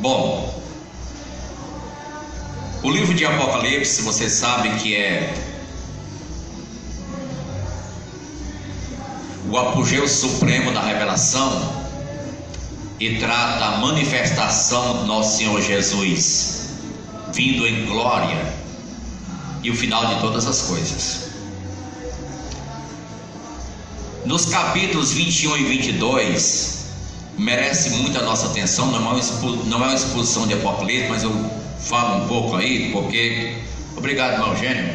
Bom, o livro de Apocalipse, você sabe que é o apogeu supremo da revelação e trata a manifestação do nosso Senhor Jesus vindo em glória e o final de todas as coisas. Nos capítulos 21 e 22 merece muito a nossa atenção. Não é uma exposição de Apocalipse, mas eu falo um pouco aí, porque... Obrigado, irmão Eugênio.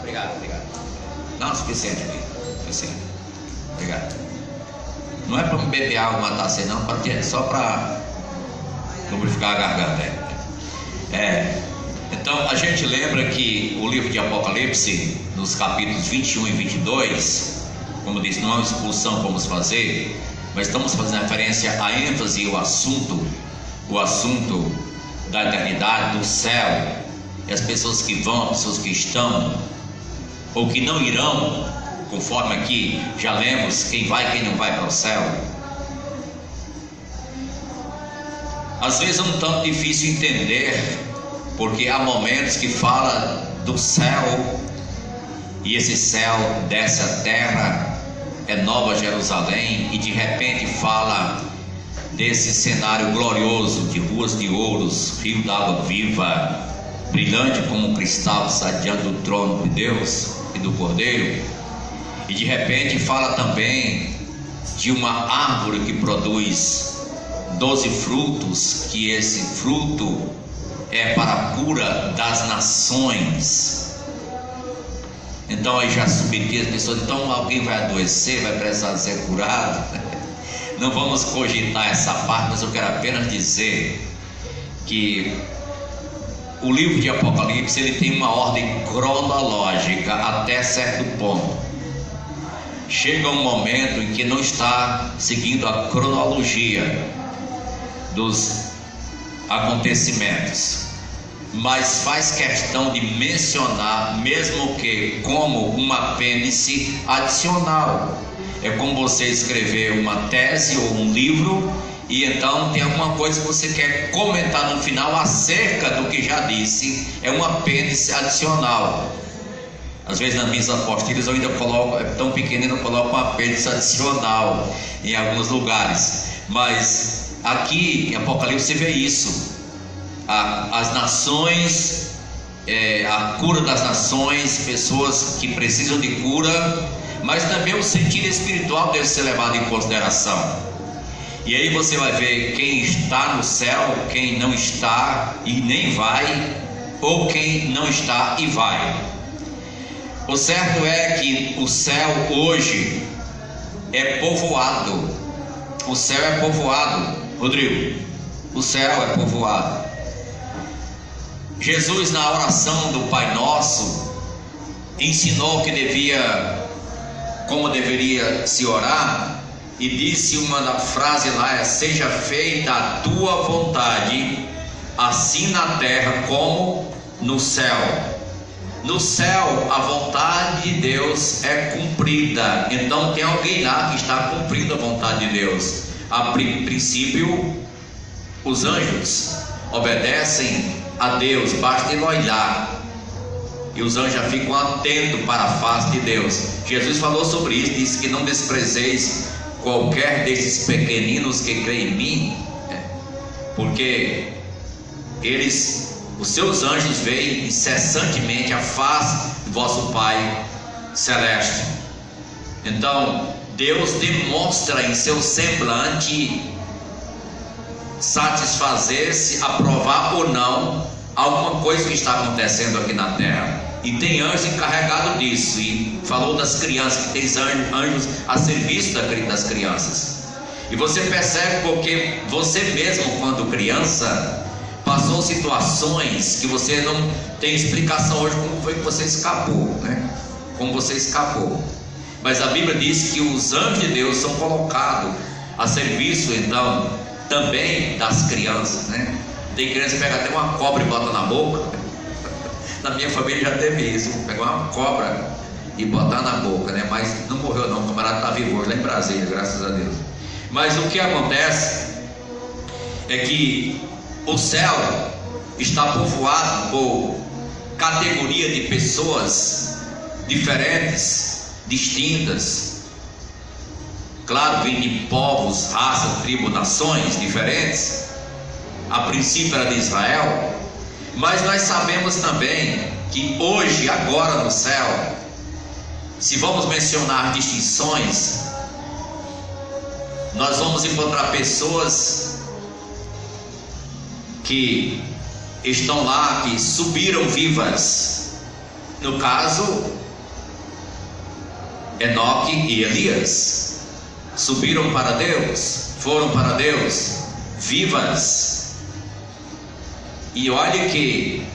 Obrigado. Não, suficiente. Obrigado. Não é para beber água e matar sede, não, só para lubrificar a garganta. Então a gente lembra que o livro de Apocalipse, nos capítulos 21 e 22, como disse, não é uma expulsão que vamos fazer, mas estamos fazendo referência à ênfase e o assunto da eternidade, do céu, e as pessoas que vão, as pessoas que estão ou que não irão, conforme aqui já lemos, quem vai e quem não vai para o céu. Às vezes é um tanto difícil entender, porque há momentos que fala do céu, e esse céu desce à terra, é Nova Jerusalém, e de repente fala desse cenário glorioso de ruas de ouros, rio d'água viva, brilhante como um cristal, está diante do trono de Deus e do Cordeiro. E de repente fala também de uma árvore que produz 12 frutos, que esse fruto é para a cura das nações. Então aí já subentende as pessoas, então alguém vai adoecer, vai precisar ser curado. Não vamos cogitar essa parte, mas eu quero apenas dizer que o livro de Apocalipse, ele tem uma ordem cronológica até certo ponto. Chega um momento em que não está seguindo a cronologia dos acontecimentos, mas faz questão de mencionar, mesmo que como um apêndice adicional. É como você escrever uma tese ou um livro, e então tem alguma coisa que você quer comentar no final acerca do que já disse, é um apêndice adicional. Às vezes nas minhas apostilas eu ainda coloco, é tão pequenino, eu coloco um apêndice adicional em alguns lugares, mas aqui em Apocalipse você vê isso, as nações, a cura das nações, pessoas que precisam de cura, mas também o sentido espiritual deve ser levado em consideração. E aí você vai ver quem está no céu, quem não está e nem vai, ou quem não está e vai. O certo é que o céu hoje é povoado. O céu é povoado, Rodrigo. O céu é povoado. Jesus, na oração do Pai Nosso, ensinou como deveria se orar, e disse uma da frase lá, seja feita a tua vontade, assim na terra como no céu. No céu a vontade de Deus é cumprida, então tem alguém lá que está cumprindo a vontade de Deus. A princípio, os anjos obedecem a Deus, basta ele olhar e os anjos já ficam atentos para a face de Deus. Jesus falou sobre isso, disse que não desprezeis qualquer desses pequeninos que creem em mim, porque os seus anjos veem incessantemente a face do vosso Pai Celeste. Então Deus demonstra em seu semblante satisfazer-se, aprovar ou não alguma coisa que está acontecendo aqui na terra. E tem anjos encarregados disso, e falou das crianças, que tem anjos a serviço das crianças. E você percebe porque você mesmo, quando criança, passou situações que você não tem explicação hoje como foi que você escapou, né? Como você escapou. Mas a Bíblia diz que os anjos de Deus são colocados a serviço, então, também das crianças, né? Tem criança que pega até uma cobra e bota na boca. Na minha família já teve isso, pegar uma cobra e botar na boca, né? Mas não morreu não, o camarada está vivo hoje lá em Brasília, graças a Deus. Mas o que acontece é que o céu está povoado por categoria de pessoas diferentes, distintas. Claro, vem de povos, raças, tribos, nações diferentes. A princípio era de Israel, mas nós sabemos também que hoje, agora no céu, se vamos mencionar distinções, nós vamos encontrar pessoas que estão lá, que subiram vivas. No caso, Enoque e Elias subiram para Deus, foram para Deus vivas. E olhe que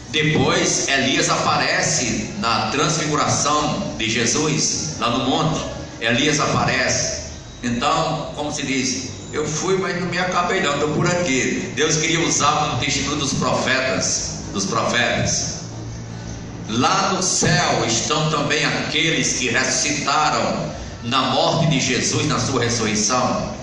depois Elias aparece na transfiguração de Jesus, lá no monte. Elias aparece. Então, como se diz, eu fui, mas não me acabei não, estou por aqui. Deus queria usar como testemunho dos profetas. Lá no céu estão também aqueles que ressuscitaram na morte de Jesus, na sua ressurreição.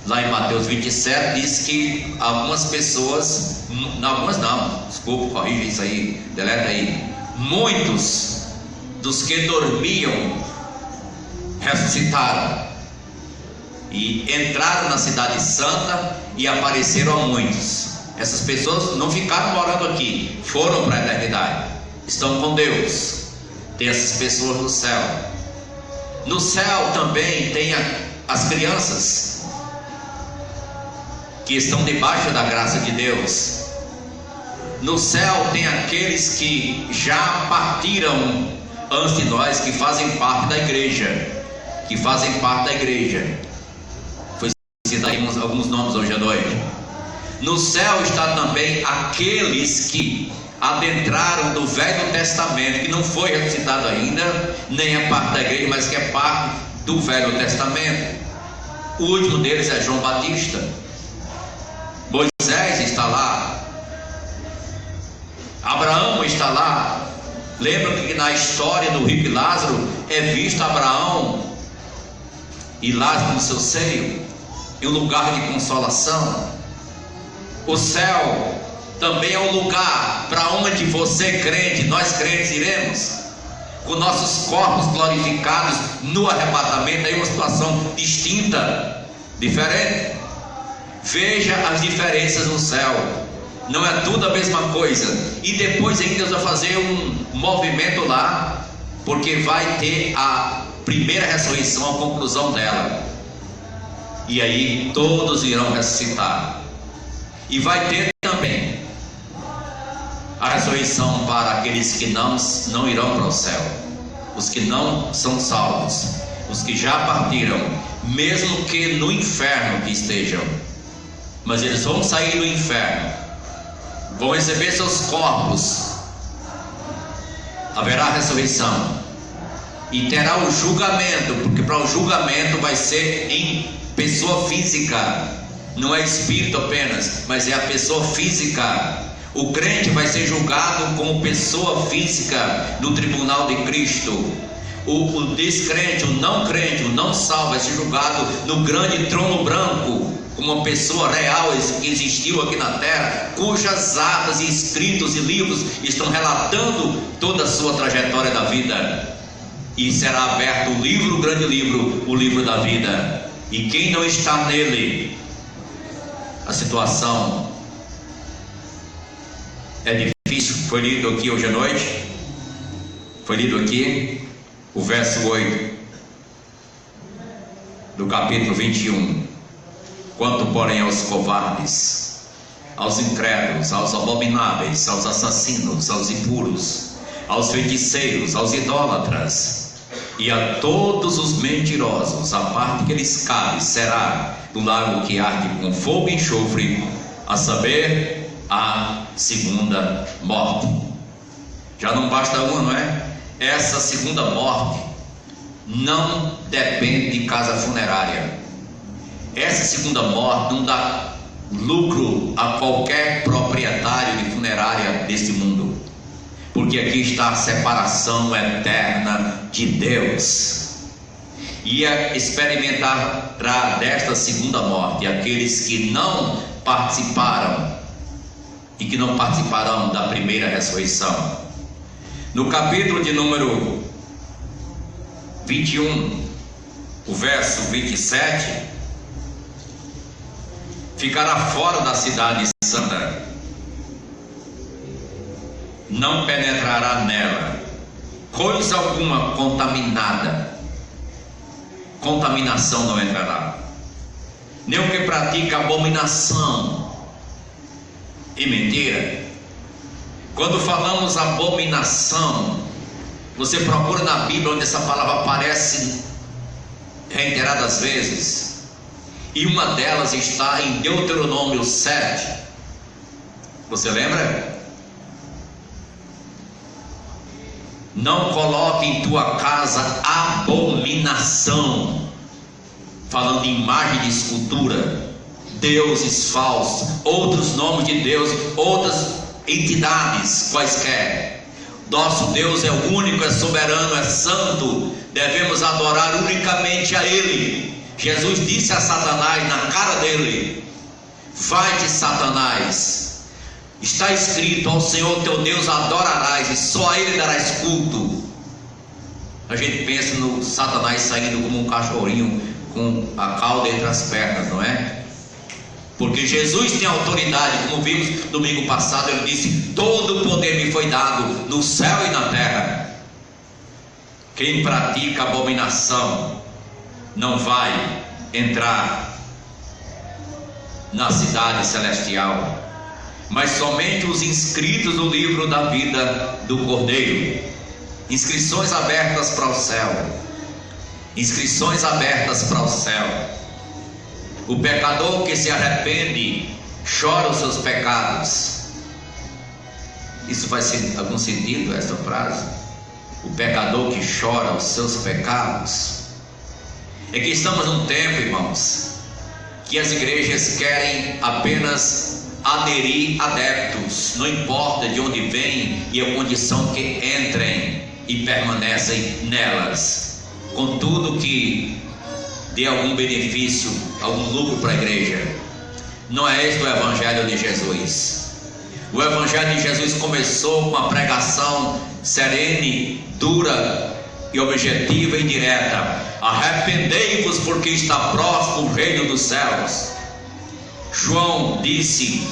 Lá em Mateus 27 diz que algumas pessoas, algumas não, desculpa, corrija isso aí, deleta aí. Muitos dos que dormiam ressuscitaram e entraram na cidade santa e apareceram a muitos. Essas pessoas não ficaram morando aqui, foram para a eternidade, estão com Deus. Tem essas pessoas no céu. No céu também tem as crianças que estão debaixo da graça de Deus. No céu tem aqueles que já partiram antes de nós, que fazem parte da igreja, Foi citado aí alguns nomes hoje à noite. No céu está também aqueles que adentraram do Velho Testamento, que não foi ressuscitado ainda, nem é parte da igreja, mas que é parte do Velho Testamento. O último deles é João Batista. Moisés está lá, Abraão está lá. Lembra que na história do rico Lázaro é visto Abraão e Lázaro no seu seio, em um lugar de consolação. O céu também é um lugar para onde você crente, nós crentes iremos, com nossos corpos glorificados no arrebatamento. Aí uma situação distinta, diferente. Veja as diferenças no céu, não é tudo a mesma coisa. E depois ainda Deus vai fazer um movimento lá, porque vai ter a primeira ressurreição, a conclusão dela, e aí todos irão ressuscitar. E vai ter também a ressurreição para aqueles que não irão para o céu, os que não são salvos, os que já partiram, mesmo que no inferno que estejam. Mas eles vão sair do inferno, vão receber seus corpos, haverá ressurreição e terá o julgamento, porque para o julgamento vai ser em pessoa física, não é espírito apenas, mas é a pessoa física. O crente vai ser julgado como pessoa física no tribunal de Cristo. O descrente, o não salvo vai ser julgado no grande trono branco, como uma pessoa real que existiu aqui na terra, cujas atas e escritos e livros estão relatando toda a sua trajetória da vida. E será aberto o livro, o grande livro, o livro da vida. E quem não está nele, a situação é difícil. Foi lido aqui hoje à noite, foi lido aqui o verso 8 do capítulo 21. Quanto porém aos covardes, aos incrédulos, aos abomináveis, aos assassinos, aos impuros, aos feiticeiros, aos idólatras e a todos os mentirosos, a parte que lhes cabe será do lago que arde com fogo e enxofre, a saber, a segunda morte. Já não basta uma, não é? Essa segunda morte não depende de casa funerária. Essa segunda morte não dá lucro a qualquer proprietário de funerária deste mundo, porque aqui está a separação eterna de Deus. e experimentará desta segunda morte aqueles que não participaram e que não participarão da primeira ressurreição. No capítulo de número 21, o verso 27, ficará fora da cidade santa, não penetrará nela coisa alguma contaminada, contaminação não entrará, nem o que pratica abominação e mentira. Quando falamos abominação, você procura na Bíblia onde essa palavra aparece reiteradas vezes, e uma delas está em Deuteronômio 7. Você lembra? Não coloque em tua casa abominação, falando de imagem de escultura, deuses falsos, outros nomes de Deus, outras entidades quaisquer. Nosso Deus é único, é soberano, é santo, devemos adorar unicamente a Ele. Jesus disse a Satanás na cara dele: vai-te, Satanás, está escrito, ao Senhor teu Deus adorarás e só a Ele darás culto. A gente pensa no Satanás saindo como um cachorrinho com a cauda entre as pernas, não é? Porque Jesus tem autoridade, como vimos domingo passado, ele disse: todo o poder me foi dado no céu e na terra. Quem pratica abominação não vai entrar na cidade celestial, mas somente os inscritos no livro da vida do Cordeiro. Inscrições abertas para o céu, inscrições abertas para o céu. O pecador que se arrepende chora os seus pecados. Isso faz algum sentido, essa frase? O pecador que chora os seus pecados. É que estamos num tempo, irmãos, que as igrejas querem apenas aderir adeptos, não importa de onde vêm e a condição que entrem e permanecem nelas, contudo que dê algum benefício, algum lucro para a igreja. Não é este o Evangelho de Jesus. O Evangelho de Jesus começou com a pregação serene, dura e objetiva e direta: arrependei-vos, porque está próximo o reino dos céus. João disse: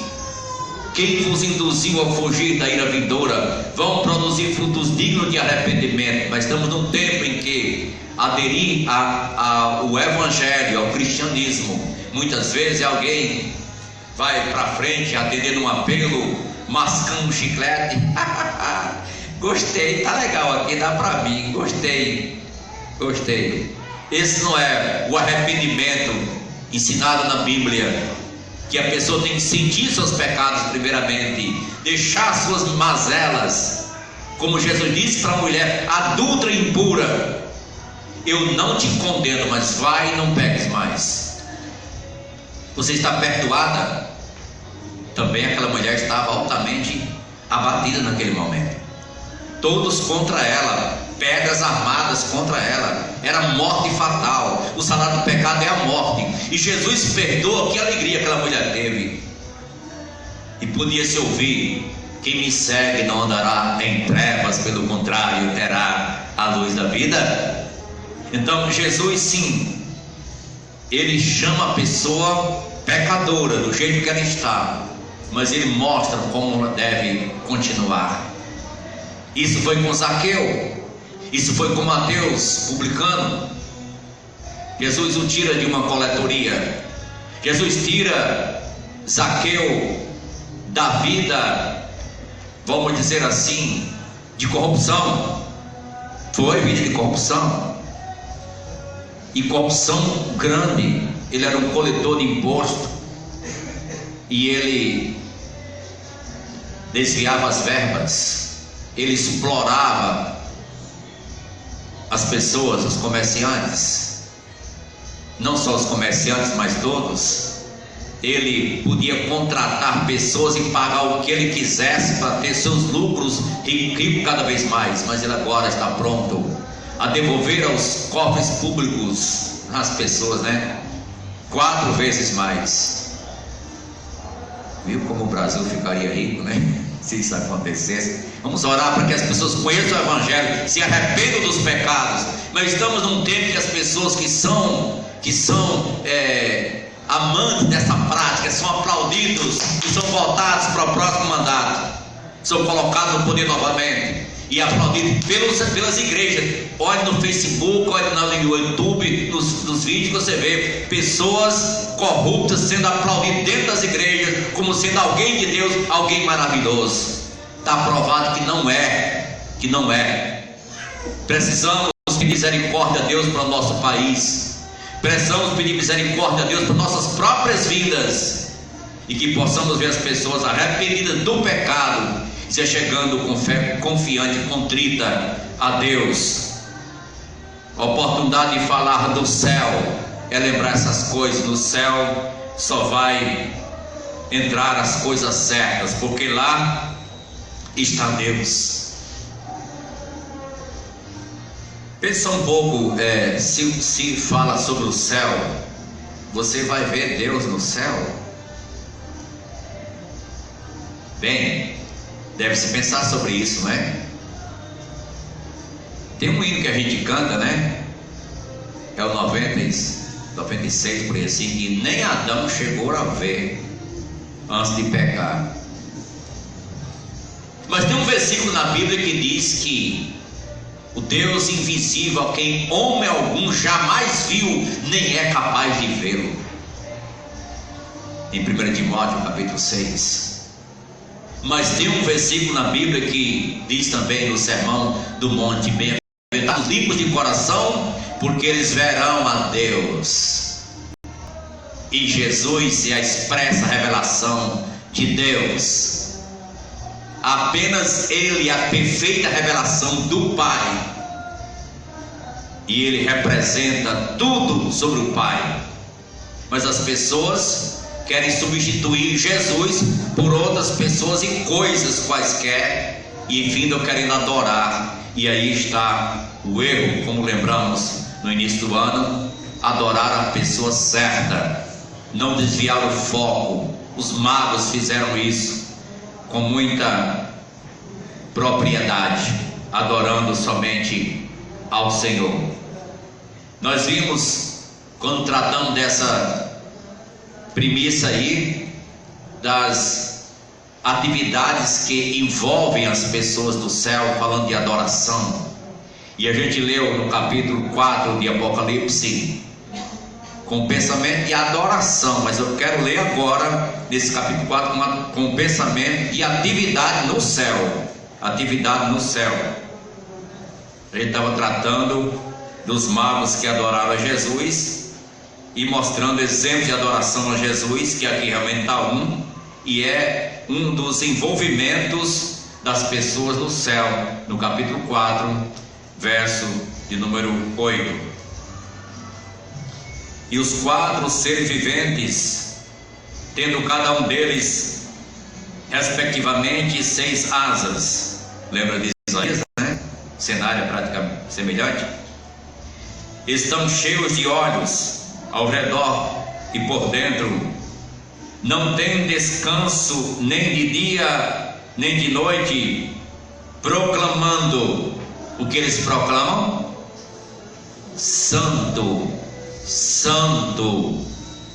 quem vos induziu a fugir da ira vindoura? Vão produzir frutos dignos de arrependimento. Mas estamos num tempo em que aderir ao Evangelho, ao cristianismo, muitas vezes alguém vai para frente atendendo um apelo, mascando um chiclete. Gostei, tá legal aqui, dá para mim, gostei. Esse não é o arrependimento ensinado na Bíblia, que a pessoa tem que sentir seus pecados primeiramente, deixar suas mazelas, como Jesus disse para a mulher adulta e impura: eu não te condeno, mas vai e não peques mais. Você está perdoada? Também aquela mulher estava altamente abatida naquele momento. Todos contra ela, pedras armadas contra ela, era morte fatal. O salário do pecado é a morte, e Jesus perdoa. Que alegria aquela mulher teve. E podia se ouvir: quem me segue não andará em trevas, pelo contrário, terá a luz da vida. Então Jesus, sim, ele chama a pessoa pecadora do jeito que ela está, mas ele mostra como ela deve continuar. Isso foi com Zaqueu, isso foi com Mateus, publicano. Jesus o tira de uma coletoria. Jesus tira Zaqueu da vida, vamos dizer assim, de corrupção. Foi vida de corrupção, e corrupção grande. Ele era um coletor de imposto, e ele desviava as verbas, ele explorava as pessoas, os comerciantes, não só os comerciantes, mas todos. Ele podia contratar pessoas e pagar o que ele quisesse para ter seus lucros e rico cada vez mais, mas ele agora está pronto a devolver aos cofres públicos as pessoas, né? 4 vezes mais. Viu como o Brasil ficaria rico, né? Se isso acontecesse. Vamos orar para que as pessoas conheçam o Evangelho, se arrependam dos pecados. Mas estamos num tempo que as pessoas que são amantes dessa prática são aplaudidos e são votados para o próximo mandato, são colocados no poder novamente e aplaudidos pelas igrejas. Olhe no Facebook, olhe no YouTube, nos vídeos você vê pessoas corruptas sendo aplaudidas dentro das igrejas como sendo alguém de Deus, alguém maravilhoso. Está provado que não é. Precisamos pedir misericórdia a Deus para o nosso país. Precisamos pedir misericórdia a Deus para nossas próprias vidas, e que possamos ver as pessoas arrependidas do pecado, se chegando com fé confiante e contrita a Deus. A oportunidade de falar do céu é lembrar essas coisas. No céu só vai entrar as coisas certas, porque lá está Deus. Pensa um pouco, se fala sobre o céu, você vai ver Deus no céu? Bem, deve-se pensar sobre isso, não é? Tem um hino que a gente canta, né? É o 96, por aí assim, que nem Adão chegou a ver antes de pecar. Mas tem um versículo na Bíblia que diz que o Deus invisível, a quem homem algum jamais viu, nem é capaz de vê-lo. Em 1 Timóteo capítulo 6. Mas tem um versículo na Bíblia que diz também no Sermão do Monte: bem-aventurados os limpos de coração, porque eles verão a Deus. E Jesus é a expressa revelação de Deus. Apenas Ele é a perfeita revelação do Pai, e Ele representa tudo sobre o Pai. Mas as pessoas querem substituir Jesus por outras pessoas e coisas quaisquer, e findam querendo adorar. E aí está o erro, como lembramos no início do ano: adorar a pessoa certa, não desviar o foco. Os magos fizeram isso com muita propriedade, adorando somente ao Senhor. Nós vimos, quando tratamos dessa premissa aí, das atividades que envolvem as pessoas do céu, falando de adoração, e a gente leu no capítulo 4 de Apocalipse, com pensamento de adoração, mas eu quero ler agora, nesse capítulo 4, com pensamento de atividade no céu. Atividade no céu. A gente estava tratando dos magos que adoraram a Jesus e mostrando exemplos de adoração a Jesus, que aqui realmente está e é um dos envolvimentos das pessoas no céu, no capítulo 4, verso de número 8. E os 4 seres viventes, tendo cada um deles respectivamente 6 asas. Lembra de Isaías, né? Cenário praticamente semelhante. Estão cheios de olhos ao redor e por dentro. Não tem descanso nem de dia nem de noite, proclamando. O que eles proclamam? Santo, Santo,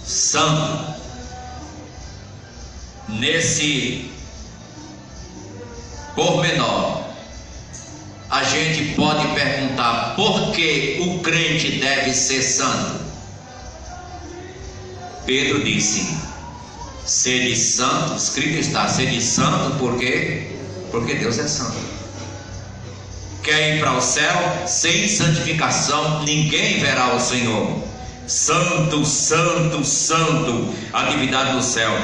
Santo. Nesse pormenor, a gente pode perguntar: por que o crente deve ser santo? Pedro disse: sede santo, escrito está, sede santo, por quê? Porque Deus é santo. Quer ir para o céu? Sem santificação ninguém verá o Senhor. Santo, Santo, Santo, atividade do céu.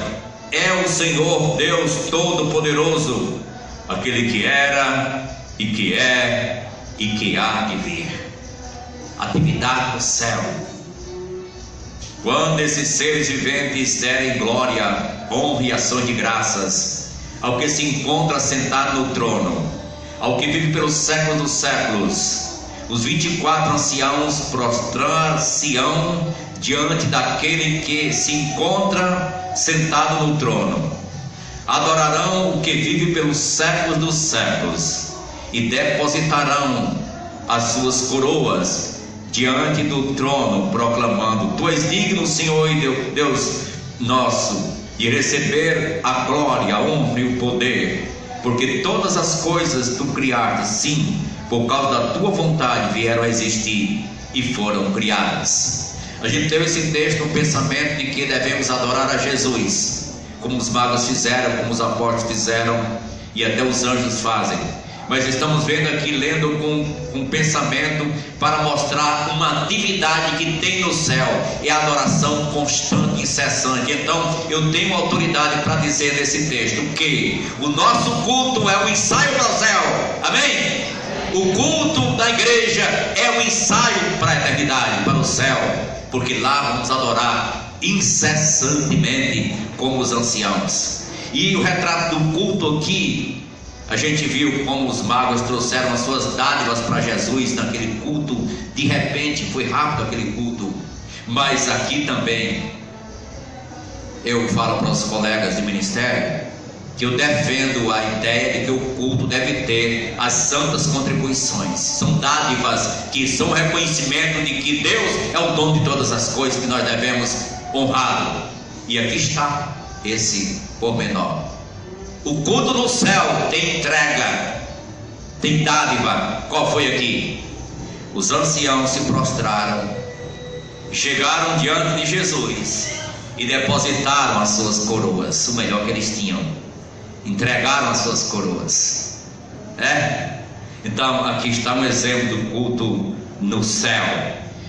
É o Senhor Deus Todo-Poderoso, aquele que era, e que é, e que há de vir. Atividade do céu. Quando esses seres viventes derem glória, honra e ação de graças ao que se encontra sentado no trono, ao que vive pelos séculos dos séculos, os 24 anciãos prostrar-se-ão diante daquele que se encontra sentado no trono. Adorarão o que vive pelos séculos dos séculos e depositarão as suas coroas diante do trono, proclamando: Tu és digno, Senhor e Deus nosso, de receber a glória, a honra e o poder, porque todas as coisas tu criaste, sim, por causa da tua vontade vieram a existir e foram criadas. A gente teve esse texto, um pensamento de que devemos adorar a Jesus, como os magos fizeram, como os apóstolos fizeram e até os anjos fazem. Mas estamos vendo aqui, lendo com um pensamento para mostrar uma atividade que tem no céu, é a adoração constante e incessante. Então eu tenho autoridade para dizer nesse texto que o nosso culto é um ensaio para o céu. Amém? O culto da igreja é um ensaio para a eternidade, para o céu, porque lá vamos adorar incessantemente como os anciãos. E o retrato do culto aqui, a gente viu como os magos trouxeram as suas dádivas para Jesus naquele culto. De repente foi rápido aquele culto. Mas aqui também eu falo para os colegas de ministério que eu defendo a ideia de que o culto deve ter as santas contribuições. São dádivas que são reconhecimento de que Deus é o dono de todas as coisas, que nós devemos honrá-lo. E aqui está esse pormenor. O culto no céu tem entrega, tem dádiva. Qual foi aqui? Os anciãos se prostraram, chegaram diante de Jesus e depositaram as suas coroas, o melhor que eles tinham. Entregaram as suas coroas. Então aqui está um exemplo do culto no céu.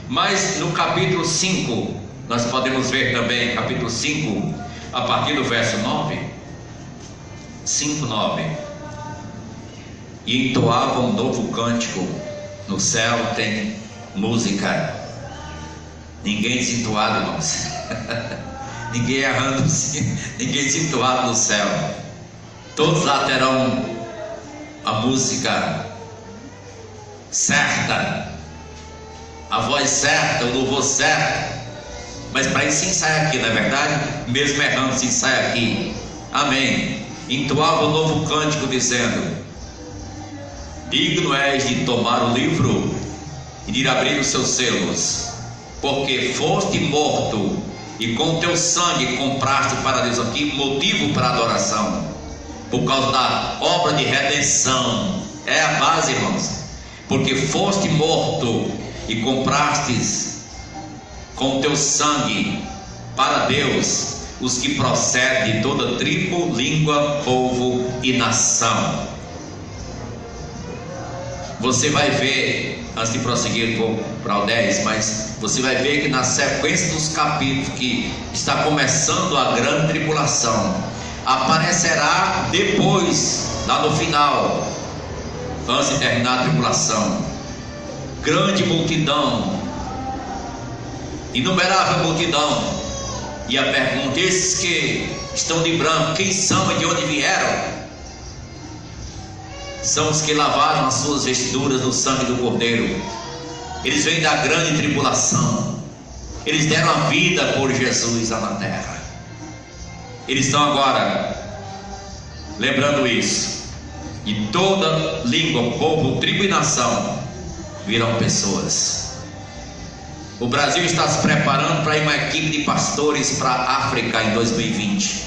Mas no capítulo 5, nós podemos ver também, capítulo 5, a partir do verso 9. 5:9. E entoavam um novo cântico. No céu tem música. Ninguém desentoado, irmãos. Ninguém errando, ninguém desentoado no céu. Todos lá terão a música certa, a voz certa, o louvor certo. Mas para isso se ensaia aqui, não é verdade? Mesmo errando, se ensaia aqui. Amém. Entoava um novo cântico dizendo: Digno és de tomar o livro e de abrir os seus selos, porque foste morto e com teu sangue compraste para Deus, aqui motivo para adoração, por causa da obra de redenção. É a base, irmãos. Porque foste morto e comprastes com teu sangue para Deus os que procedem de toda tribo, língua, povo e nação. Você vai ver, antes de prosseguir para o 10, mas você vai ver que na sequência dos capítulos que está começando a grande tribulação, aparecerá depois, lá no final, antes de terminar a tribulação, grande multidão, inumerável multidão. E a pergunta: esses que estão de branco, quem são e de onde vieram? São os que lavaram as suas vestiduras no sangue do Cordeiro. Eles vêm da grande tribulação. Eles deram a vida por Jesus lá na terra. Eles estão agora lembrando isso. De toda língua, povo, tribo e nação virão pessoas. O Brasil está se preparando para ir uma equipe de pastores para a África em 2020,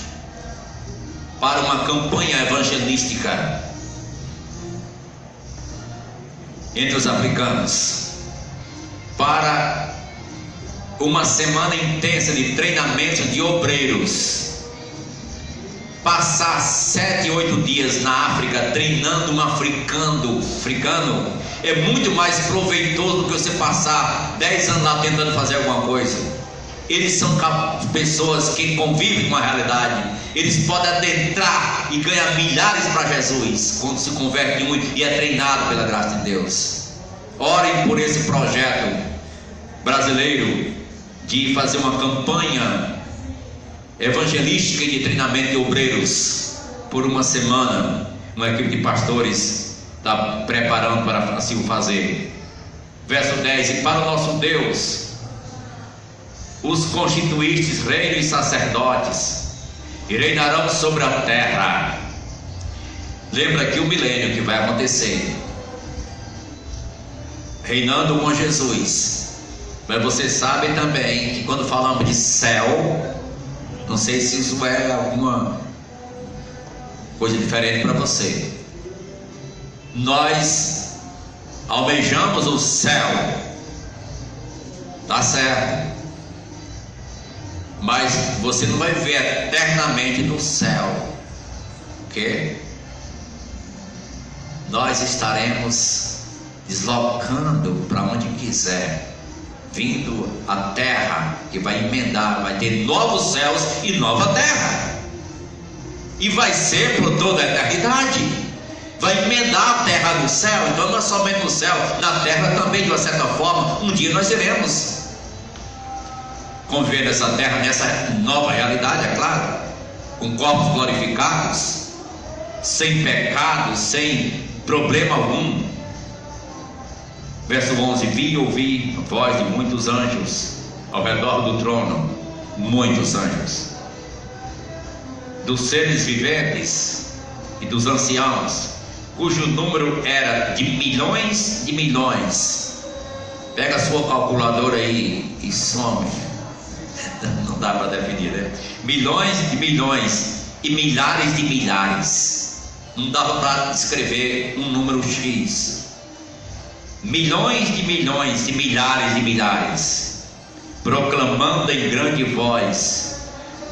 para uma campanha evangelística entre os africanos, para uma semana intensa de treinamento de obreiros. Passar 7, 8 dias na África treinando um africano é muito mais proveitoso do que você passar 10 anos lá tentando fazer alguma coisa. Eles são pessoas que convivem com a realidade. Eles podem adentrar e ganhar milhares para Jesus quando se converte em um e é treinado pela graça de Deus. Orem por esse projeto brasileiro de fazer uma campanha evangelística e de treinamento de obreiros por uma semana. Uma equipe de pastores está preparando para assim o fazer. Verso 10: e para o nosso Deus os constituístes reino e sacerdotes, e reinarão sobre a terra. Lembra aqui o milênio que vai acontecer, reinando com Jesus. Mas você sabe também que quando falamos de céu, não sei se isso é alguma coisa diferente para você, nós almejamos o céu, tá certo, mas você não vai ver eternamente no céu, ok? Nós estaremos deslocando para onde quiser, vindo à terra que vai emendar, vai ter novos céus e nova terra, e vai ser por toda a eternidade, vai emendar a terra do céu. Então não é somente no céu, na terra também, de uma certa forma, um dia nós iremos conviver nessa terra, nessa nova realidade, é claro, com corpos glorificados, sem pecado, sem problema algum. Verso 11: vi e ouvi a voz de muitos anjos ao redor do trono, muitos anjos, dos seres viventes e dos anciãos, cujo número era de milhões de milhões. Pega a sua calculadora aí e some. Não dá para definir, né? Milhões de milhões e milhares de milhares. Não dava para descrever um número X. Milhões de milhões e milhares de milhares, proclamando em grande voz: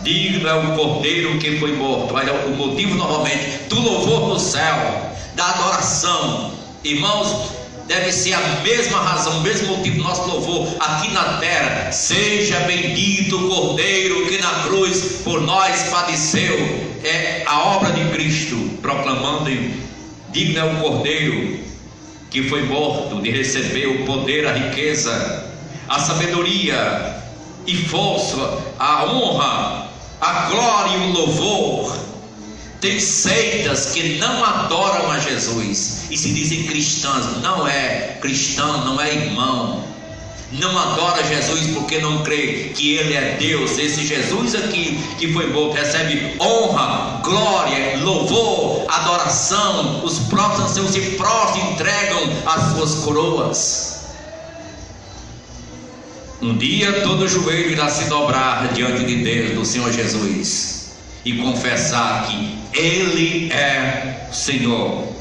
digno é o Cordeiro que foi morto. Olha o motivo novamente do louvor no céu, da adoração. Irmãos, deve ser a mesma razão, o mesmo motivo do nosso louvor aqui na terra. Seja bendito o Cordeiro que na cruz por nós padeceu. É a obra de Cristo, proclamando: digno é o Cordeiro que foi morto de receber o poder, a riqueza, a sabedoria e força, a honra, a glória e o louvor. Tem seitas que não adoram a Jesus e se dizem cristãs. Não é cristão, não é irmão, não adora Jesus porque não crê que Ele é Deus. Esse Jesus aqui que foi morto recebe honra, glória, louvor, adoração. Os próprios anciãos se prostram e entregam as suas coroas. Um dia todo joelho irá se dobrar diante de Deus, do Senhor Jesus, e confessar que Ele é o Senhor.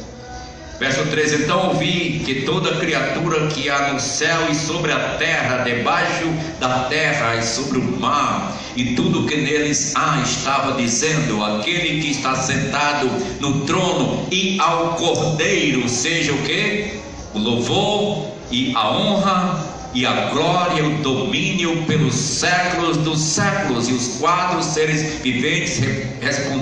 Verso 13: então ouvi que toda criatura que há no céu e sobre a terra, debaixo da terra e sobre o mar, e tudo que neles há, estava dizendo: aquele que está sentado no trono e ao Cordeiro seja o que? O louvor e a honra e a glória, o domínio pelos séculos dos séculos. E os quatro seres viventes responderam: